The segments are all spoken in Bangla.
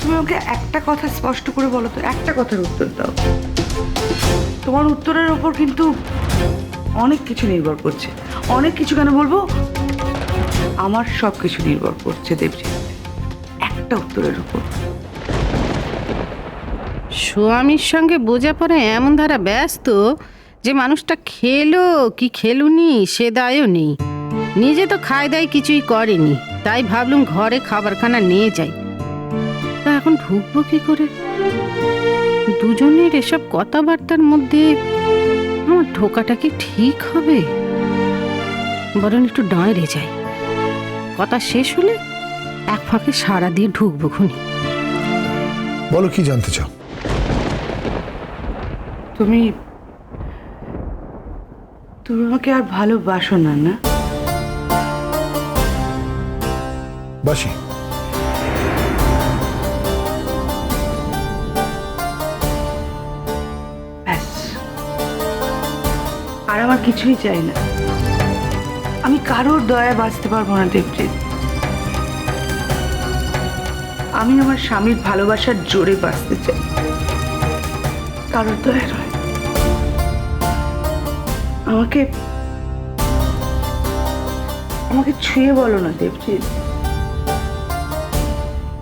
তুমি আমাকে একটা কথা স্পষ্ট করে বলো তো, একটা কথার উত্তর দাও। তোমার উত্তরের ওপর কিন্তু অনেক কিছু নির্ভর করছে। অনেক কিছু কেন বলবো, আমার সব কিছু নির্ভর করছে দেবজিৎ, একটা উত্তরের উপর। স্বামীর সঙ্গে বোঝাপড়ায় এমন ধারা ব্যস্ত যে মানুষটা খেলো কি খেলুনি সে দায়ও নেই। নিজে তো খায় দায় কিছুই করেনি, তাই ভাবলুম ঘরে খাবারখানা নিয়ে যাই। তা এখন ঢুকবো কি করে? দুজনের এসব কথাবার্তার মধ্যে আমার ঢোকাটা কি ঠিক হবে? বরং একটু ডাঁড়ে যাই, কথা শেষ হলে এক ফাঁকে সাড়া দিয়ে ঢুকবো খুনি। বলো কি জানতে চাও? তুমি তুমি আমাকে আর ভালোবাসো না, না? বাসি। ব্যাস, আর আমার কিছুই চাই না। আমি কারোর দয়ায় বাঁচতে পারবো না দেবজিৎ। আমি আমার স্বামীর ভালোবাসার জোরে বাঁচতে চাই, কারোর দয়া নয়। আমাকে আমাকে ছুঁয়ে বলো না দেবজিৎ,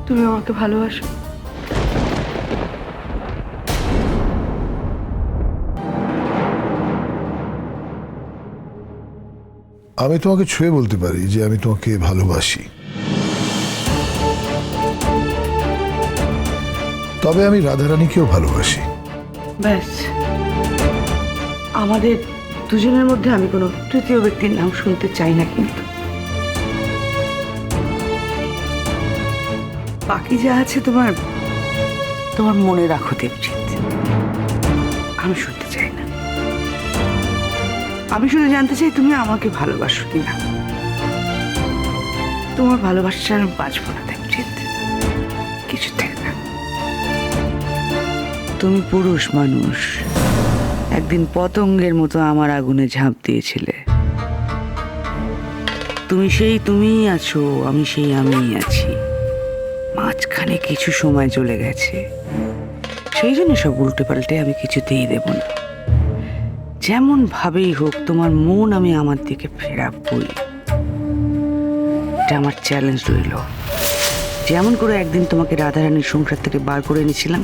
তুমি আমাকে ভালোবাসো। আমি তোমাকে ছুঁয়ে বলতে পারি যে আমি তোমাকে ভালোবাসি, তবে আমি রাধারানীকেও ভালোবাসি। ব্যাস, আমাদের দুজনের মধ্যে আমি কোনো তৃতীয় ব্যক্তির নাম শুনতে চাই না। কিন্তু বাকি যা আছে তোমার তোমার মনে রাখো দেবজিৎ, আমি শুনতে চাই না। আমি শুধু জানতে চাই তুমি আমাকে ভালোবাসো কিনা। তোমার ভালোবাসা আমি বাঁচবো না দেবজিৎ, কিছুতে না। তুমি পুরুষ মানুষ, একদিন পতঙ্গের মতো আমার আগুনে ঝাঁপ দিয়েছিলে। তুমি সেই তুমিই আছো, আমি সেই আমিই আছি। মাঝখানে কিছু সময় চলে গেছে, সেই জন্য সব উল্টে পাল্টে আমি কিছুতেই দেব না। যেমন ভাবেই হোক তোমার মন আমি আমার দিকে ফেরাবই, এটা আমার চ্যালেঞ্জ রইল। যেমন করে একদিন তোমাকে রাধারানীর সংসার থেকে বার করে এনেছিলাম,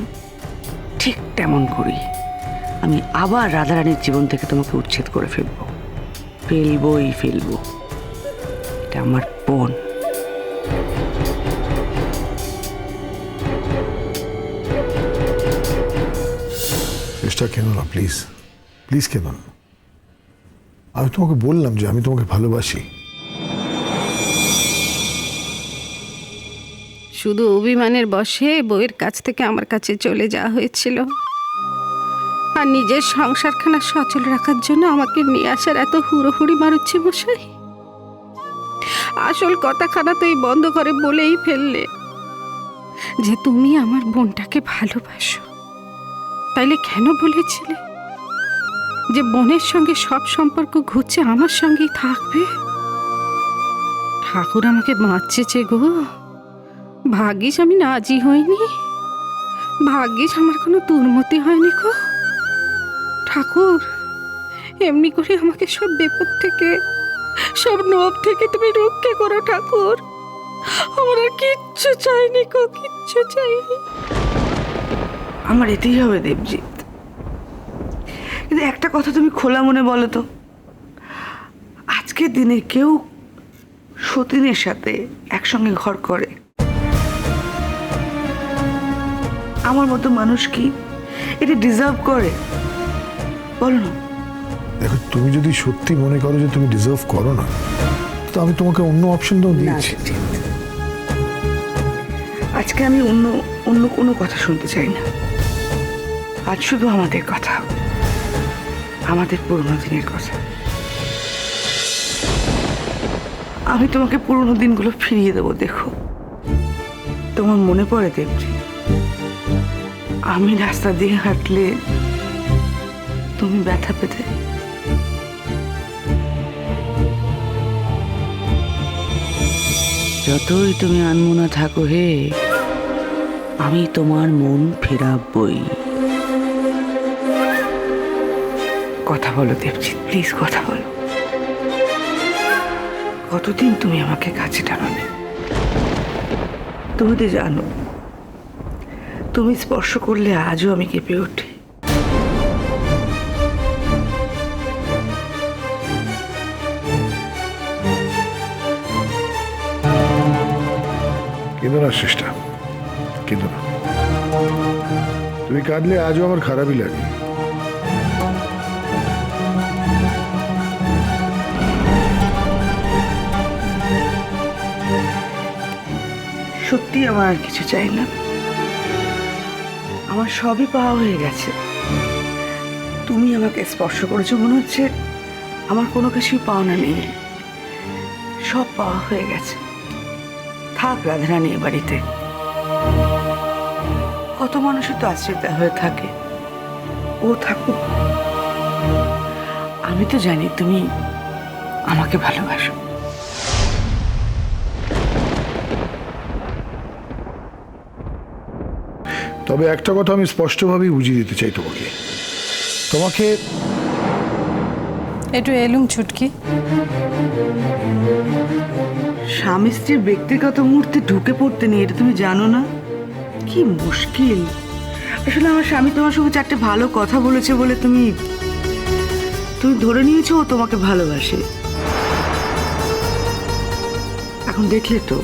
ঠিক তেমন করি আমি আবার রাধারানীর জীবন থেকে তোমাকে উচ্ছেদ করে ফেলবো। ফেলবো, এটা আমার বোন। চেষ্টা কেন না, প্লিজ প্লিজ কেন না? আমি তোমাকে বললাম যে আমি তোমাকে ভালোবাসি। শুধু অভিমানের বশে বউয়ের কাছ থেকে আমার কাছে চলে যাওয়া হয়েছিল, আর নিজের সংসারখানা সচল রাখার জন্য আমাকে নিয়ে আসার এত হুড়োহুড়ি মারুচ্ছে মশাই। আসল কথাখানা তো এই বন্ধ করে বলেই ফেললে যে তুমি আমার বোনটাকে ভালোবাসো। তাইলে কেন বলেছিলে যে বোনের সঙ্গে সব সম্পর্ক ঘুরছে আমার সঙ্গেই থাকবে? ঠাকুর আমাকে বাঁচছে গো। ভাগ্যিস আমি রাজি হইনি, ভাগ্যিস আমার কোনো দুর্মতি হয়নি গো। ঠাকুর, এমনি করে আমাকে সব বিপদ থেকে, সব লোভ থেকে তুমি রক্ষা করো ঠাকুর। আমার আর কিচ্ছু চাইনি গো, কিচ্ছু চাইনি। আমার এতেই হবে দেবজিৎ, কিন্তু একটা কথা তুমি খোলা মনে বলো তো, আজকের দিনে কেউ সতীনের সাথে একসঙ্গে ঘর করে? আমার মতো মানুষ কি এটা ডিজার্ভ করে? বলো না। দেখো, তুমি যদি সত্যি মনে করো যে তুমি ডিজার্ভ করো না, তো আমি তোমাকে অন্য অপশনটাও দিয়েছি। আজকে আমি অন্য কোনো কথা শুনতে চাই না। আজ শুধু আমাদের কথা, আমাদের পুরোনো দিনের কথা। আমি তোমাকে পুরোনো দিনগুলো ফিরিয়ে দেবো। দেখো, তোমার মনে পড়ে দেবজি, আমি রাস্তা দিয়ে হাঁটলে তুমি ব্যথা পেতে? যতই তুমি আনমনা থাকো হে, আমি তোমার মন ফেরাবই। কথা বলো দেবজিৎ, প্লিজ কথা বলো। কতদিন তুমি আমাকে কাছে টানোনি? তুমি তো জানো, তুমি স্পর্শ করলে আজও আমি কেঁপে উঠি। কেঁদো না চেষ্টা, কেঁদো না। তুমি কাঁদলে আজও আমার খারাপই লাগে। সত্যি আমার আর কিছু চাই না, আমার সবই পাওয়া হয়ে গেছে। তুমি আমাকে স্পর্শ করেছো, মনে হচ্ছে আমার কোনো কিছুই পাওনা নেই, সব পাওয়া হয়ে গেছে। থাক রাধারানী এ বাড়িতে। কত মানুষই তো আশ্রিতা হয়ে থাকে, ও থাকুক। আমি তো জানি তুমি আমাকে ভালোবাসো। তবে একটা কথা আমি স্পষ্টভাবেই বুঝিয়ে দিতে চাই তোমাকে। তোমাকে একটু এলুম ছুটকি। স্বামী স্ত্রীর ব্যক্তিগত মুহূর্তে ঢুকে পড়তে নেই, এটা তুমি জানো না? কি মুশকিল। আসলে আমার স্বামী তোমার সঙ্গে চারটে ভালো কথা বলেছে বলে তুমি ধরে নিয়েছো ও তোমাকে ভালোবাসে। এখন দেখলে তো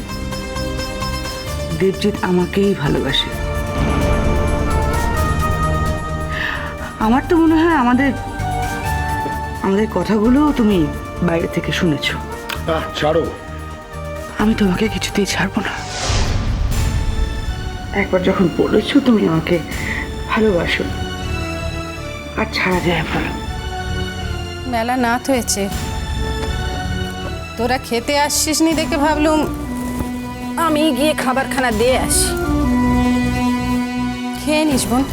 দেবজিৎ আমাকেই ভালোবাসে। আমার তো মনে হয় আমাদের কথাগুলো তুমি বাইরে থেকে শুনেছো। ছাড়ো, আমি তোমাকে কিছুতেই ছাড়বো না। একবার যখন বলেছো তুমি আমাকে ভালোবাসো, আর ছাড়া যায় বলো? মেলা নাথ হয়েছে, তোরা খেতে আসছিস নি দেখে ভাবলুম আমি গিয়ে খাবারখানা দিয়ে আসি। খেয়ে নিস বোন।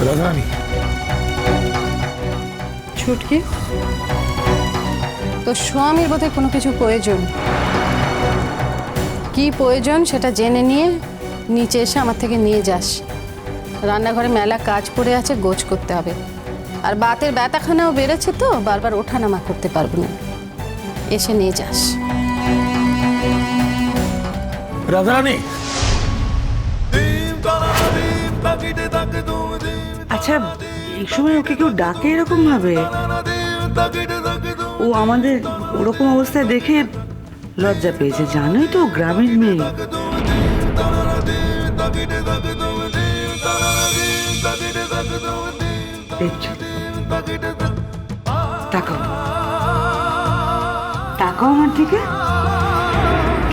রাধারানী, ছুটকি, তোর স্বামীর বোধহয় কোনো কিছু প্রয়োজন। কি প্রয়োজন সেটা জেনে নিয়ে নিচে এসে আমার থেকে নিয়ে যাস। রান্নাঘরে মেলা কাজ পড়ে আছে, গোছ করতে হবে। আর বাতের ব্যথাখানাও বেড়েছে তো, বারবার ওঠানামা করতে পারবো না। এসে নিয়ে যাস। রাধারানী, আচ্ছা, এই সময় ওকে কেউ ডাকে এরকম ভাবে? ও আমাদের ওরকম অবস্থায় দেখে লজ্জা পেয়েছে। জানোই তো গ্রামের মেয়ে। তাকাও, তাকাও আমার দিকে,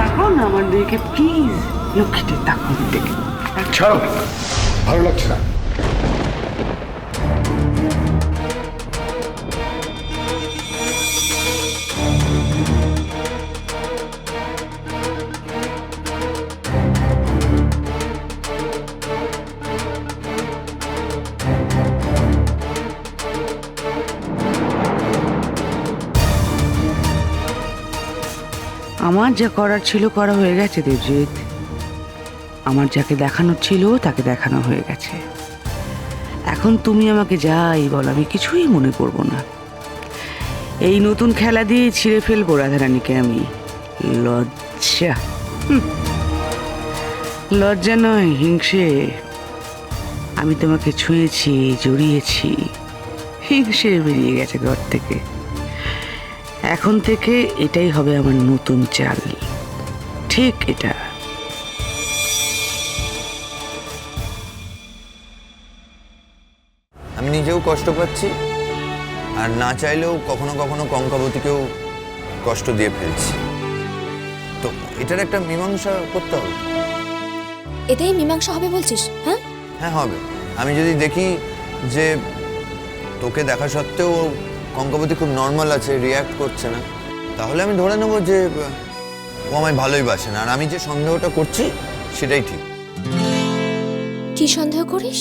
তাকাও না আমার দিকে প্লিজ। লক্ষ্মীটি তাকাও আমার দিকে। ছাড়ো, ভালো লাগছে না। আমার যা করার ছিল করা হয়ে গেছে দেবজিৎ। আমার যাকে দেখানোর ছিল তাকে দেখানো হয়ে গেছে। এখন তুমি আমাকে যাই বল, আমি কিছুই মনে করব না। এই নতুন খেলা দিয়ে ছিঁড়ে ফেলবো রাধারানীকে আমি। লজ্জা, লজ্জা নয়, হিংসে। আমি তোমাকে ছুঁয়েছি, জড়িয়েছি, হিংসে বেরিয়ে গেছে ঘর থেকে। এখন থেকে এটাই হবে আমার নতুন চাল, ঠিক এটা। আমি নিজেও কষ্ট পাচ্ছি, আর না চাইলেও কখনো কখনো কঙ্কাবতীকেও কষ্ট দিয়ে ফেলছি। তো এটার একটা মীমাংসা করতে হবে। এটাই মীমাংসা হবে বলছিস? হ্যাঁ হ্যাঁ হবে। আমি যদি দেখি যে তোকে দেখা সত্ত্বেও কঙ্কাবতী খুব নর্মাল আছে, রিয়্যাক্ট করছে না, তাহলে আমি ধরে নেবো যে ও আমায় ভালোই বাসে না। আর আমি যে সন্দেহটা করছি সেটাই ঠিক। কি সন্দেহ করিস?